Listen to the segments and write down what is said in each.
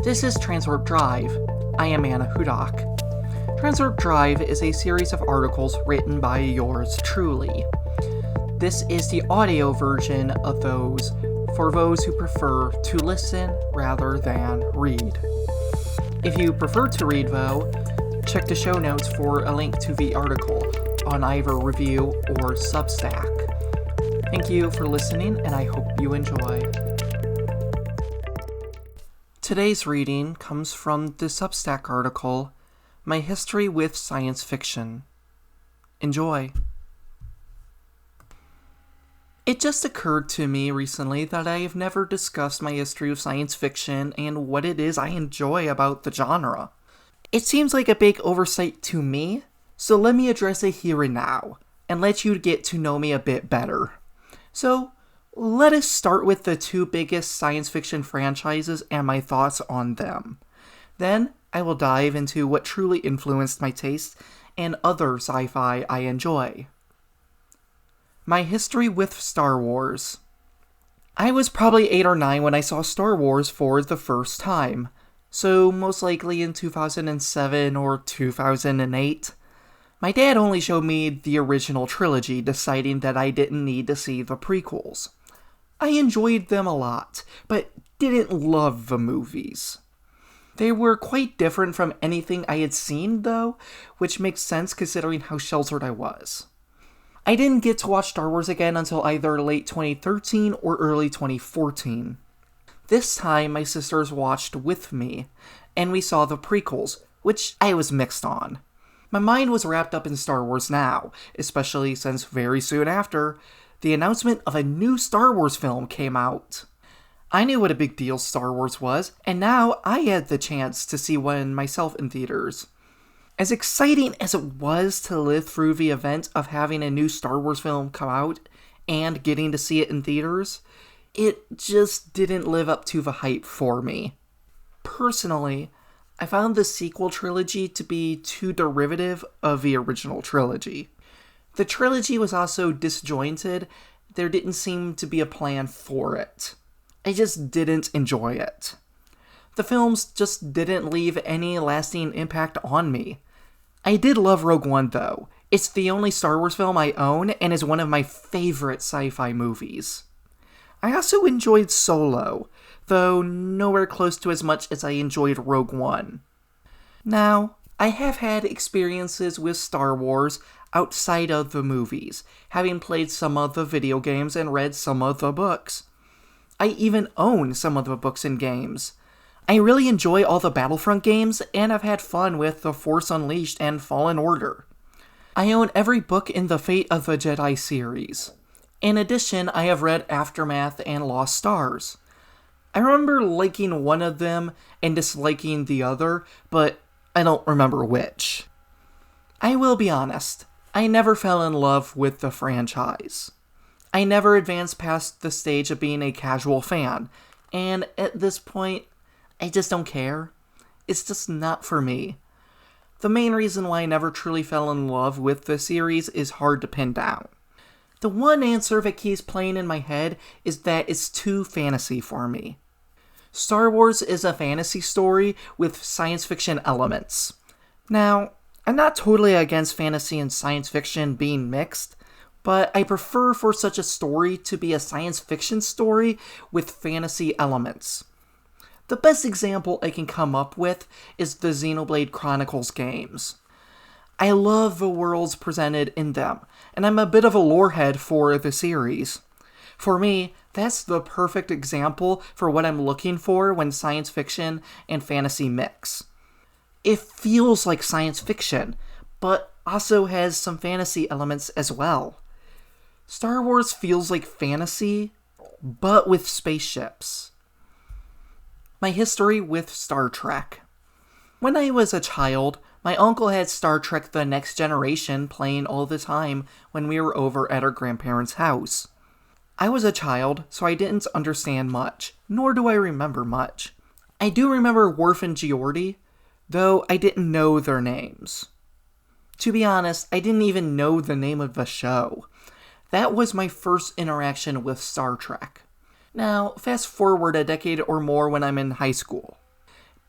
This is Transwarp Drive. I am Anna Hudak. Transwarp Drive is a series of articles written by yours truly. This is the audio version of those for those who prefer to listen rather than read. If you prefer to read, though, check the show notes for a link to the article on either Revue or Substack. Thank you for listening, and I hope you enjoy. Today's reading comes from the Substack article, My History with Science Fiction. Enjoy. It just occurred to me recently that I have never discussed my history of science fiction and what it is I enjoy about the genre. It seems like a big oversight to me, so let me address it here and now, and let you get to know me a bit better. So, let us start with the two biggest science fiction franchises and my thoughts on them. Then, I will dive into what truly influenced my taste and other sci-fi I enjoy. My history with Star Wars. I was probably 8 or 9 when I saw Star Wars for the first time, so most likely in 2007 or 2008. My dad only showed me the original trilogy, deciding that I didn't need to see the prequels. I enjoyed them a lot, but didn't love the movies. They were quite different from anything I had seen, though, which makes sense considering how sheltered I was. I didn't get to watch Star Wars again until either late 2013 or early 2014. This time, my sisters watched with me, and we saw the prequels, which I was mixed on. My mind was wrapped up in Star Wars now, especially since very soon after, the announcement of a new Star Wars film came out. I knew what a big deal Star Wars was, and now I had the chance to see one myself in theaters. As exciting as it was to live through the event of having a new Star Wars film come out and getting to see it in theaters, it just didn't live up to the hype for me. Personally, I found the sequel trilogy to be too derivative of the original trilogy. The trilogy was also disjointed. There didn't seem to be a plan for it. I just didn't enjoy it. The films just didn't leave any lasting impact on me. I did love Rogue One, though. It's the only Star Wars film I own and is one of my favorite sci-fi movies. I also enjoyed Solo, though nowhere close to as much as I enjoyed Rogue One. Now, I have had experiences with Star Wars outside of the movies, having played some of the video games and read some of the books. I even own some of the books and games. I really enjoy all the Battlefront games, and I've had fun with The Force Unleashed and Fallen Order. I own every book in the Fate of the Jedi series. In addition, I have read Aftermath and Lost Stars. I remember liking one of them and disliking the other, but I don't remember which. I will be honest, I never fell in love with the franchise. I never advanced past the stage of being a casual fan, and at this point, I just don't care. It's just not for me. The main reason why I never truly fell in love with the series is hard to pin down. The one answer that keeps playing in my head is that it's too fantasy for me. Star Wars is a fantasy story with science fiction elements. Now, I'm not totally against fantasy and science fiction being mixed, but I prefer for such a story to be a science fiction story with fantasy elements. The best example I can come up with is the Xenoblade Chronicles games. I love the worlds presented in them, and I'm a bit of a lorehead for the series. For me, that's the perfect example for what I'm looking for when science fiction and fantasy mix. It feels like science fiction, but also has some fantasy elements as well. Star Wars feels like fantasy, but with spaceships. My history with Star Trek. When I was a child, my uncle had Star Trek The Next Generation playing all the time when we were over at our grandparents' house. I was a child, so I didn't understand much, nor do I remember much. I do remember Worf and Geordi, though I didn't know their names. To be honest, I didn't even know the name of the show. That was my first interaction with Star Trek. Now, fast forward a decade or more when I'm in high school.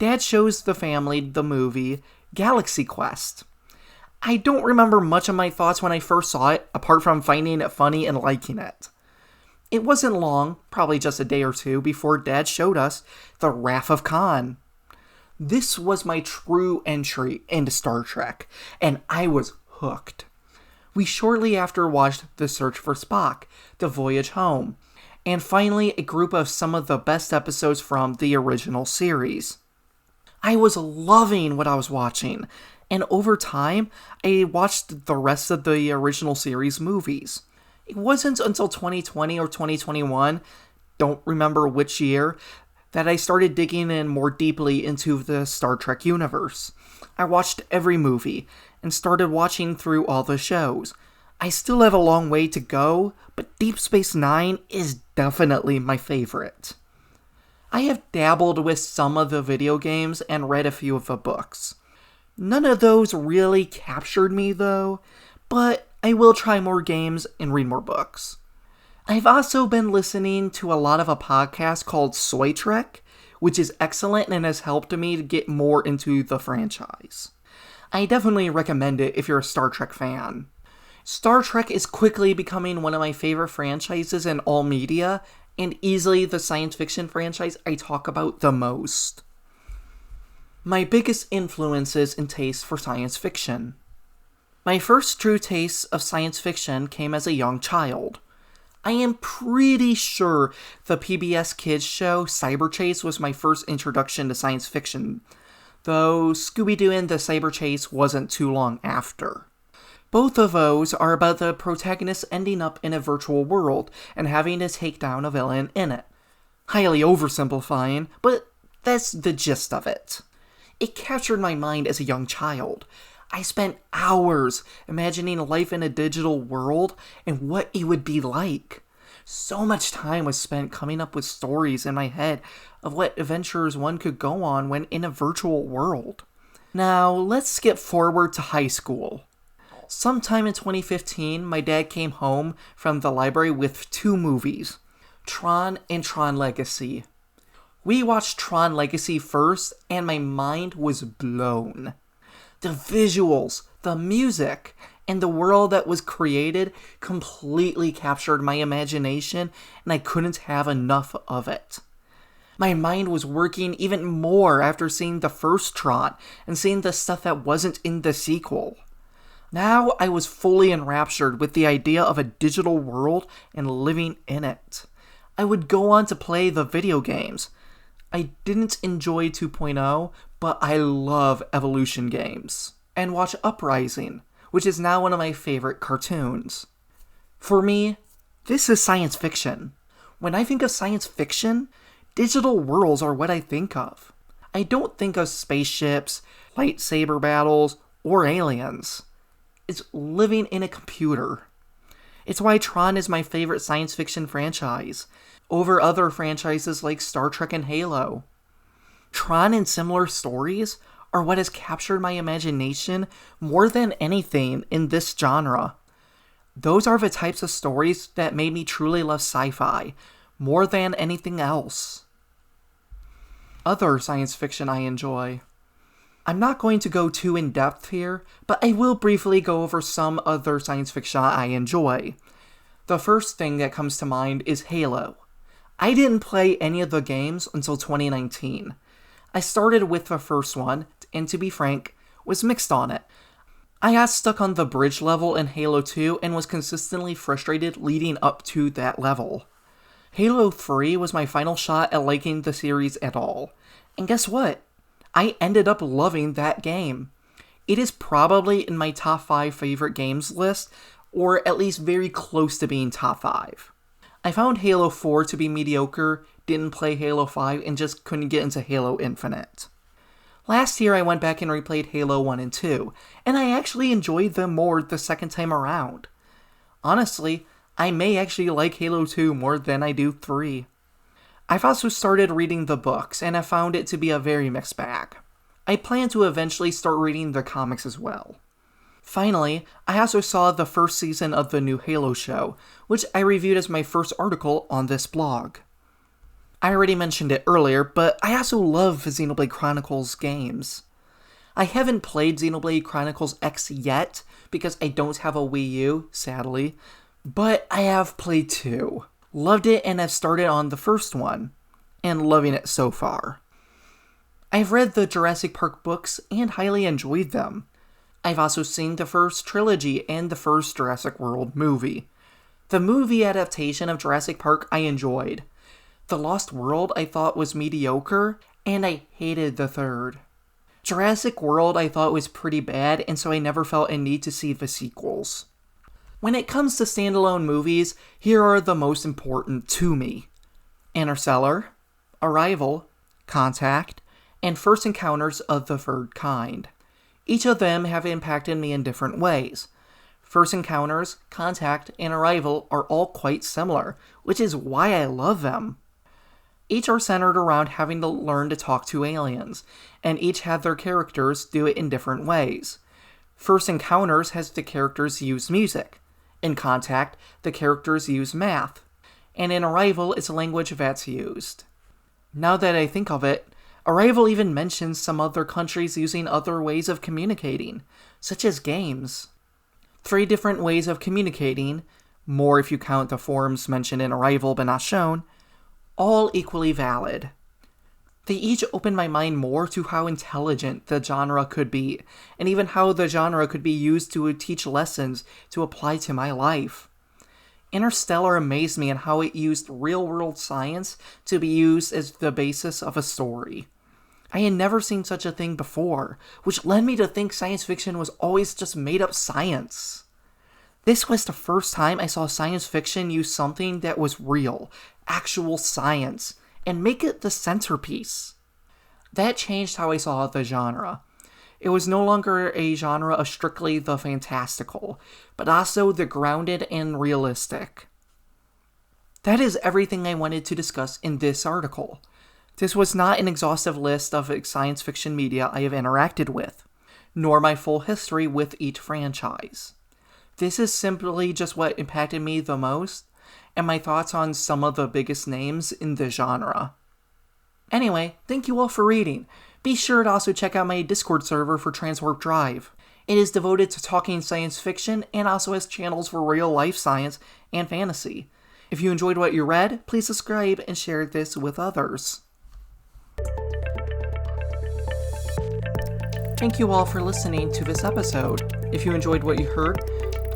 Dad shows the family the movie Galaxy Quest. I don't remember much of my thoughts when I first saw it, apart from finding it funny and liking it. It wasn't long, probably just a day or two, before Dad showed us The Wrath of Khan. This was my true entry into Star Trek, and I was hooked. We shortly after watched The Search for Spock, The Voyage Home, and finally a group of some of the best episodes from the original series. I was loving what I was watching, and over time, I watched the rest of the original series movies. It wasn't until 2020 or 2021, don't remember which year, that I started digging in more deeply into the Star Trek universe. I watched every movie, and started watching through all the shows. I still have a long way to go, but Deep Space Nine is definitely my favorite. I have dabbled with some of the video games and read a few of the books. None of those really captured me though, but I will try more games and read more books. I've also been listening to a lot of a podcast called Soy Trek, which is excellent and has helped me to get more into the franchise. I definitely recommend it if you're a Star Trek fan. Star Trek is quickly becoming one of my favorite franchises in all media, and easily the science fiction franchise I talk about the most. My biggest influences and tastes for science fiction. My first true taste of science fiction came as a young child. I am pretty sure the PBS Kids show Cyber Chase was my first introduction to science fiction, though Scooby-Doo and the Cyber Chase wasn't too long after. Both of those are about the protagonist ending up in a virtual world and having to take down a villain in it. Highly oversimplifying, but that's the gist of it. It captured my mind as a young child. I spent hours imagining life in a digital world and what it would be like. So much time was spent coming up with stories in my head of what adventures one could go on when in a virtual world. Now, let's skip forward to high school. Sometime in 2015, my dad came home from the library with two movies, Tron and Tron Legacy. We watched Tron Legacy first, and my mind was blown. The visuals, the music, and the world that was created completely captured my imagination, and I couldn't have enough of it. My mind was working even more after seeing the first Tron and seeing the stuff that wasn't in the sequel. Now I was fully enraptured with the idea of a digital world and living in it. I would go on to play the video games. I didn't enjoy 2.0, but I love Evolution games. And watch Uprising, which is now one of my favorite cartoons. For me, this is science fiction. When I think of science fiction, digital worlds are what I think of. I don't think of spaceships, lightsaber battles, or aliens. It's living in a computer. It's why Tron is my favorite science fiction franchise, over other franchises like Star Trek and Halo. Tron and similar stories are what has captured my imagination more than anything in this genre. Those are the types of stories that made me truly love sci-fi, more than anything else. Other science fiction I enjoy. I'm not going to go too in-depth here, but I will briefly go over some other science fiction I enjoy. The first thing that comes to mind is Halo. I didn't play any of the games until 2019. I started with the first one, and to be frank, was mixed on it. I got stuck on the bridge level in Halo 2 and was consistently frustrated leading up to that level. Halo 3 was my final shot at liking the series at all. And guess what? I ended up loving that game. It is probably in my top 5 favorite games list, or at least very close to being top 5. I found Halo 4 to be mediocre, didn't play Halo 5, and just couldn't get into Halo Infinite. Last year I went back and replayed Halo 1 and 2, and I actually enjoyed them more the second time around. Honestly, I may actually like Halo 2 more than I do 3. I've also started reading the books, and have found it to be a very mixed bag. I plan to eventually start reading the comics as well. Finally, I also saw the first season of the new Halo show, which I reviewed as my first article on this blog. I already mentioned it earlier, but I also love Xenoblade Chronicles games. I haven't played Xenoblade Chronicles X yet, because I don't have a Wii U, sadly, but I have played 2. Loved it and have started on the first one, and loving it so far. I've read the Jurassic Park books and highly enjoyed them. I've also seen the first trilogy and the first Jurassic World movie. The movie adaptation of Jurassic Park I enjoyed. The Lost World I thought was mediocre, and I hated the third. Jurassic World I thought was pretty bad, and so I never felt a need to see the sequels. When it comes to standalone movies, here are the most important to me. Interstellar, Arrival, Contact, and First Encounters of the Third Kind. Each of them have impacted me in different ways. First Encounters, Contact, and Arrival are all quite similar, which is why I love them. Each are centered around having to learn to talk to aliens, and each have their characters do it in different ways. First Encounters has the characters use music. In Contact, the characters use math. And in Arrival, it's a language that's used. Now that I think of it, Arrival even mentions some other countries using other ways of communicating, such as games. 3 different ways of communicating, more if you count the forms mentioned in Arrival but not shown, all equally valid. They each open my mind more to how intelligent the genre could be, and even how the genre could be used to teach lessons to apply to my life. Interstellar amazed me in how it used real-world science to be used as the basis of a story. I had never seen such a thing before, which led me to think science fiction was always just made-up science. This was the first time I saw science fiction use something that was real, actual science, and make it the centerpiece. That changed how I saw the genre. It was no longer a genre of strictly the fantastical, but also the grounded and realistic. That is everything I wanted to discuss in this article. This was not an exhaustive list of science fiction media I have interacted with, nor my full history with each franchise. This is simply just what impacted me the most, and my thoughts on some of the biggest names in the genre. Anyway, thank you all for reading. Be sure to also check out my Discord server for Transwarp Drive. It is devoted to talking science fiction and also has channels for real-life science and fantasy. If you enjoyed what you read, please subscribe and share this with others. Thank you all for listening to this episode. If you enjoyed what you heard,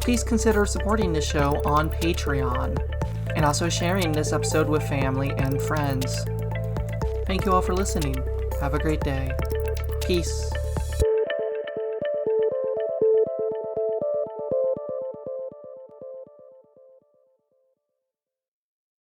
please consider supporting the show on Patreon, and also sharing this episode with family and friends. Thank you all for listening. Have a great day. Peace.